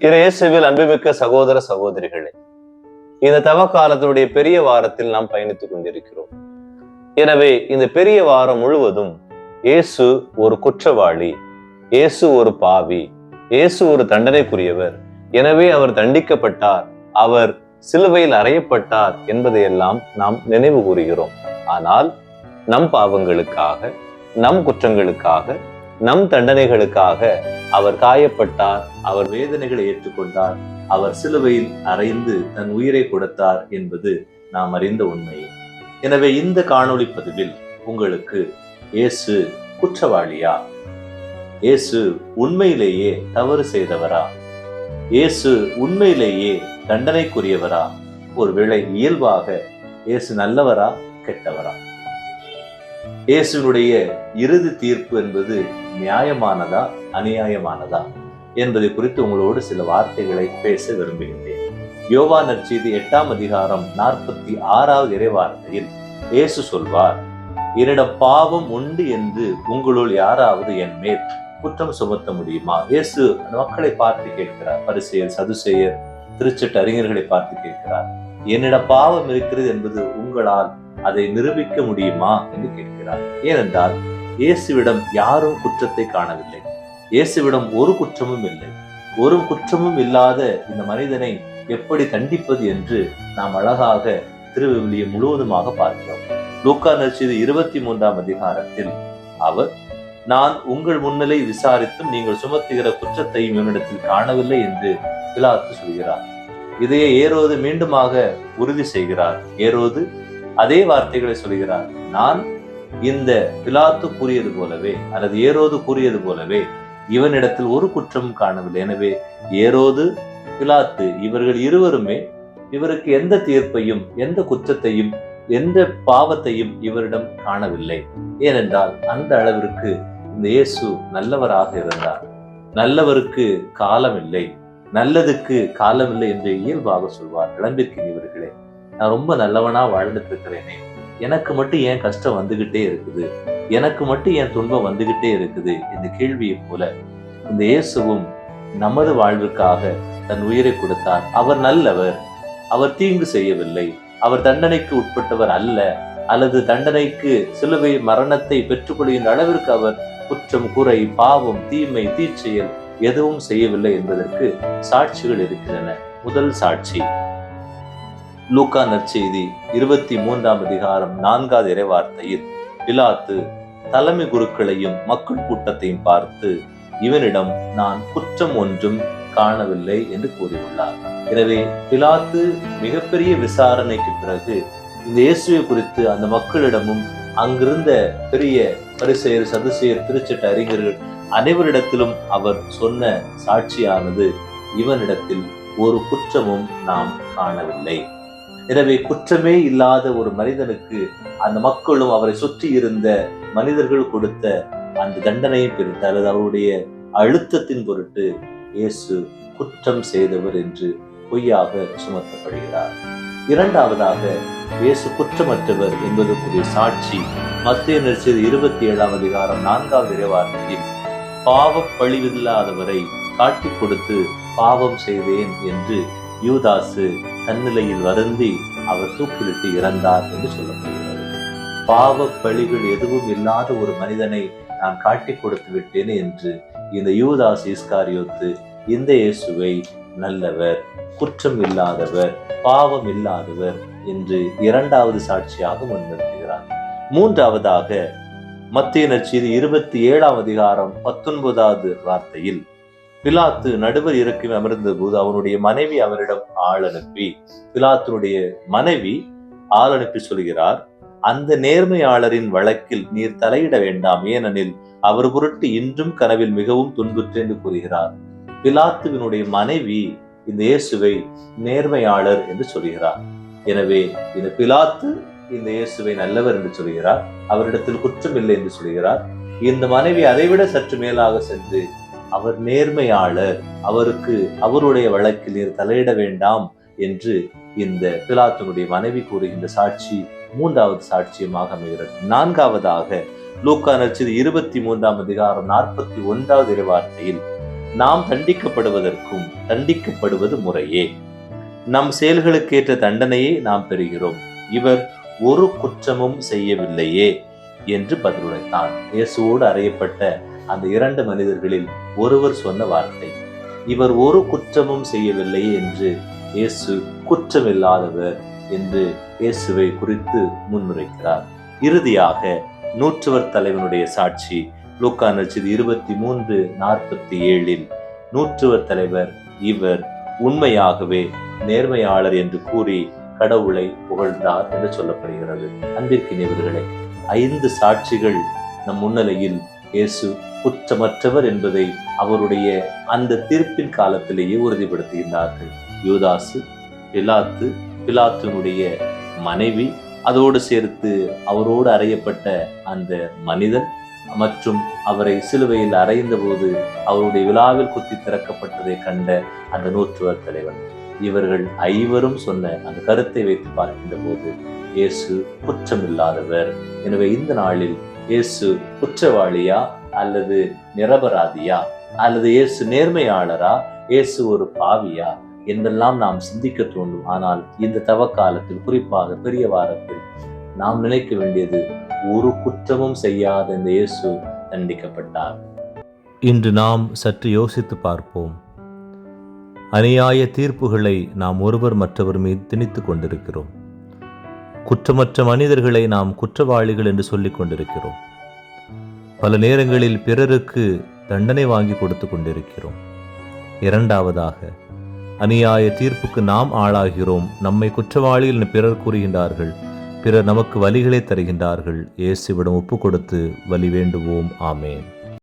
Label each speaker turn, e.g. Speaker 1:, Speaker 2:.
Speaker 1: இயேசுவில் அன்புமிக்க சகோதர சகோதரிகளே, இந்த தவ காலத்தினுடைய பெரிய வாரத்தில் நாம் பயணித்துக் கொண்டிருக்கிறோம். எனவே இந்த பெரிய வாரம் முழுவதும் இயேசு ஒரு குற்றவாளி, இயேசு ஒரு பாவி, இயேசு ஒரு தண்டனைக்குரியவர், எனவே அவர் தண்டிக்கப்பட்டார், அவர் சிலுவையில் அறையப்பட்டார் என்பதையெல்லாம் நாம் நினைவு கூறுகிறோம். ஆனால் நம் பாவங்களுக்காக, நம் குற்றங்களுக்காக, நம் தண்டனைகளுக்காக அவர் காயப்பட்டார், அவர் வேதனைகளை ஏற்றுக்கொண்டார், அவர் சிலுவையில் அறைந்து தன் உயிரை கொடுத்தார் என்பது நாம் அறிந்த உண்மை. எனவே இந்த காணொளி பதிவில் உங்களுக்கு இயேசு குற்றவாளியா, இயேசு உண்மையிலேயே தவறு செய்தவரா, இயேசு உண்மையிலேயே தண்டனைக்குரியவரா, ஒருவேளை இயல்பாக இயேசு நல்லவரா கெட்டவரா, இயேசுனுடைய இறுதி தீர்ப்பு என்பது நியாயமானதா அநியாயமானதா என்பதை குறித்து உங்களோடு சில வார்த்தைகளை பேச விரும்புகின்றேன். யோவான் நற்செய்தி 8ஆம் அதிகாரம் 46வது இறைவார்த்தையில் இயேசு சொல்வார், என்னிடம் பாவம் உண்டு என்று உங்களுள் யாராவது என் மேல் குற்றம் சுமத்த முடியுமா? இயேசு அந்த மக்களை பார்த்து கேட்கிறார். பரிசேயர், சதுசேயர், திருச்சட்ட அறிஞர்களை பார்த்து கேட்கிறார், என்னிடம் பாவம் இருக்கிறது என்பது உங்களால் அதை நிரூபிக்க முடியுமா என்று கேட்கிறார். ஏனென்றால் இயேசுவிடம் யாரும் குற்றத்தை காணவில்லை, இயேசுவிடம் ஒரு குற்றமும் இல்லை. ஒரு குற்றமும் இல்லாத இந்த மனிதனை எப்படி தண்டிப்பது என்று நாம் அழகாக திருவிவிலியம் முழுவதுமாக பார்க்கிறோம். லூக்கா நற்செய்தி 23ஆம் அதிகாரத்தில் அவர், நான் உங்கள் முன்னிலை விசாரித்தும் நீங்கள் சுமத்துகிற குற்றத்தையும் இவனிடத்தில் காணவில்லை என்று பிலாத்து சொல்கிறார். இதையே ஏரோது மீண்டுமாக உறுதி செய்கிறார். ஏரோது அதே வார்த்தைகளை சொல்கிறார், நான் இந்த பிலாத்து கூறியது போலவே அல்லது ஏரோது கூறியது போலவே இவனிடத்தில் ஒரு குற்றமும் காணவில்லை. எனவே ஏரோது, பிலாத்து இவர்கள் இருவருமே இவருக்கு எந்த தீர்ப்பையும், எந்த குற்றத்தையும், எந்த பாவத்தையும் இவரிடம் காணவில்லை. ஏனென்றால் அந்த அளவிற்கு இந்த இயேசு நல்லவராக இருந்தார். நல்லவருக்கு காலம் இல்லை, நல்லதுக்கு காலமில்லை என்று இயல்பாக சொல்வார். இளம்பிற்கின்றவர்களே, நான் ரொம்ப நல்லவனா வாழ்ந்துட்டு இருக்கிறேனே, எனக்கு மட்டும் ஏன் கஷ்டம் வந்துகிட்டே இருக்குது, எனக்கு மட்டும் ஏன் துன்பம் வந்துகிட்டே இருக்குது இந்த கேள்வியை போல இந்த இயேசுவும் நமது வாழ்வுக்காக தன் உயிரை கொடுத்தார். அவர் நல்லவர், அவர் தீங்கு செய்யவில்லை, அவர் தண்டனைக்கு உட்பட்டவர் அல்ல, அல்லது தண்டனைக்கு சிலுவை மரணத்தை பெற்றுக்கொள்கின்ற அளவிற்கு அவர் குற்றம், குறை, பாவம், தீமை, தீச்செயல் எதுவும் செய்யவில்லை என்பதற்கு சாட்சிகள் இருக்கின்றன. முதல் சாட்சி லூக்கா நற்செய்தி 23ஆம் அதிகாரம் 4வது இறைவார்த்தையில் பிலாத்து தலைமை குருக்களையும் மக்கள் கூட்டத்தையும் பார்த்து, இவனிடம் நான் குற்றம் ஒன்றும் காணவில்லை என்று கூறியுள்ளார். எனவே பிலாத்து மிகப்பெரிய விசாரணைக்கு பிறகு இந்த இயேசுவை குறித்து அந்த மக்களிடமும் அங்கிருந்த பெரிய பரிசேயர், சதுசேயர், திருச்சட்ட அறிஞர்கள் அனைவரிடத்திலும் அவர் சொன்ன சாட்சியானது, இவனிடத்தில் ஒரு குற்றமும் நாம் காணவில்லை. எனவே குற்றமே இல்லாத ஒரு மனிதனுக்கு அந்த மக்களும் அவரை சுற்றி இருந்த மனிதர்கள் கொடுத்த அந்த தண்டனையை பிரித்து அல்லது அவருடைய அழுத்தத்தின் பொருட்டு இயேசு குற்றம் செய்தவர் என்று பொய்யாக சுமத்தப்படுகிறார். இரண்டாவதாக இயேசு குற்றமற்றவர் என்பதற்குரிய சாட்சி மத்தேயு நற்செய்தி 27ஆம் அதிகாரம் 4வது இறைவார்த்தையில், பாவப் பழிவில்லாதவரை காட்டிக் கொடுத்து பாவம் செய்தேன் என்று யூதாசு தன்னிலையில் வருந்தி அவர் தூக்கிலிட்டு இறந்தார் என்று சொல்லப்படுகிறது. பாவ பழிகள் எதுவும் இல்லாத ஒரு மனிதனை நான் காட்டி கொடுத்து விட்டேன் என்று இந்த யூதாஸ் இஸ்காரியோத்து இந்த இயேசுவை நல்லவர், குற்றம் இல்லாதவர், பாவம் இல்லாதவர் என்று இரண்டாவது சாட்சியாக முன்னிறுத்துகிறார். மூன்றாவதாக மத்தேயு நற்செய்தி 27ஆம் அதிகாரம் 19வது வார்த்தையில், பிலாத்து நடுவர் இறக்கி அமர்ந்த போது அவனுடைய மனைவி அவரிடம் ஆள் அனுப்பி, பிலாத்துடைய மனைவி ஆள் அனுப்பி சொல்கிறார், அந்த நேர்மையாளரின் வழக்கில் நீர் தலையிட வேண்டாம், ஏனெனில் அவர் பொருட்டு இன்றும் கனவில் மிகவும் துன்புற்று என்று கூறுகிறார். பிலாத்துவினுடைய மனைவி இந்த இயேசுவை நேர்மையாளர் என்று சொல்கிறார். எனவே இந்த பிலாத்து இந்த இயேசுவை நல்லவர் என்று சொல்கிறார், அவரிடத்தில் குற்றம் இல்லை என்று சொல்கிறார். இந்த மனைவி அதைவிட சற்று மேலாக சென்று, அவர் நேர்மையாளர், அவருக்கு அவருடைய வழக்கில் நீர் தலையிட வேண்டாம் என்று இந்த பிலாத்துனுடைய மனைவி கூறுகின்ற சாட்சி மூன்றாவது சாட்சியமாக அமைகிறது. நான்காவதாக லூக்கா நற்செய்தி 23ஆம் அதிகாரம் 41வது இறைவார்த்தையில், நாம் தண்டிக்கப்படுவதற்கும் தண்டிக்கப்படுவது முறையே. நம் செயல்களுக்கேற்ற தண்டனையை நாம் பெறுகிறோம். இவர் ஒரு குற்றமும் செய்யவில்லையே என்று பதிலுரைத்தான். இயேசுவோடு அறையப்பட்ட அந்த 2 மனிதர்களில் ஒருவர் சொன்ன வார்த்தை, இவர் ஒரு குற்றமும் செய்யவில்லையே என்று. இயேசு குற்றமில்லாதவர் என்று இயேசுவை குறித்து முன்னுரைக்கிறார். இறுதியாக நூற்றுவர் தலைவனுடைய சாட்சி லூக்கா நற்செய்தி 23:47 நூற்றுவர் தலைவர் இவர் உண்மையாகவே நேர்மையாளர் என்று கூறி கடவுளை புகழ்ந்தார் என்று சொல்லப்படுகிறது. அன்பிற்கினியவர்களே, 5 சாட்சிகள் நம் முன்னிலையில் இயேசு குற்றமற்றவர் என்பதை அவருடைய அந்த தீர்ப்பின் காலத்திலேயே உறுதிப்படுத்துகின்றார்கள். யூதாசு, பிலாத்துனுடைய மனைவி, அதோடு சேர்த்து அவரோடு அறையப்பட்ட அந்த மனிதன் மற்றும் அவரை சிலுவையில் அறைந்த போது அவருடைய விழாவில் குத்தி திறக்கப்பட்டதை கண்ட அந்த நூற்றுவர் தலைவன், இவர்கள் 5 சொன்ன அந்த கருத்தை வைத்து பார்க்கின்ற போது இயேசு குற்றமில்லாதவர். எனவே இந்த நாளில் இயேசு குற்றவாளியா அல்லது நிரபராதியா, அல்லது இயேசு நேர்மையாளரா, இயேசு ஒரு பாவியா என்றெல்லாம் நாம் சிந்திக்க தோன்றும். ஆனால் இந்த தவக்காலத்தில், குறிப்பாக பெரிய வாரத்தில், நாம் நினைக்க வேண்டியது, ஒரு குற்றமும் செய்யாத இந்த இயேசு தண்டிக்கப்பட்டார். இன்று நாம் சற்று யோசித்து பார்ப்போம். அநியாய தீர்ப்புகளை நாம் ஒருவர் மற்றவர் மீது திணித்துக் கொண்டிருக்கிறோம். குற்றமற்ற மனிதர்களை நாம் குற்றவாளிகள் என்று சொல்லிக் கொண்டிருக்கிறோம். பல நேரங்களில் பிறருக்கு தண்டனை வாங்கி கொடுத்து கொண்டிருக்கிறோம். இரண்டாவதாக, அநியாய தீர்ப்புக்கு நாம் ஆளாகிறோம். நம்மை குற்றவாளிகள் என்று பிறர் கூறுகின்றார்கள். பிறர் நமக்கு வலிகளை தருகின்றார்கள். இயேசுவிடம் ஒப்பு கொடுத்து வலி வேண்டுவோம். ஆமேன்.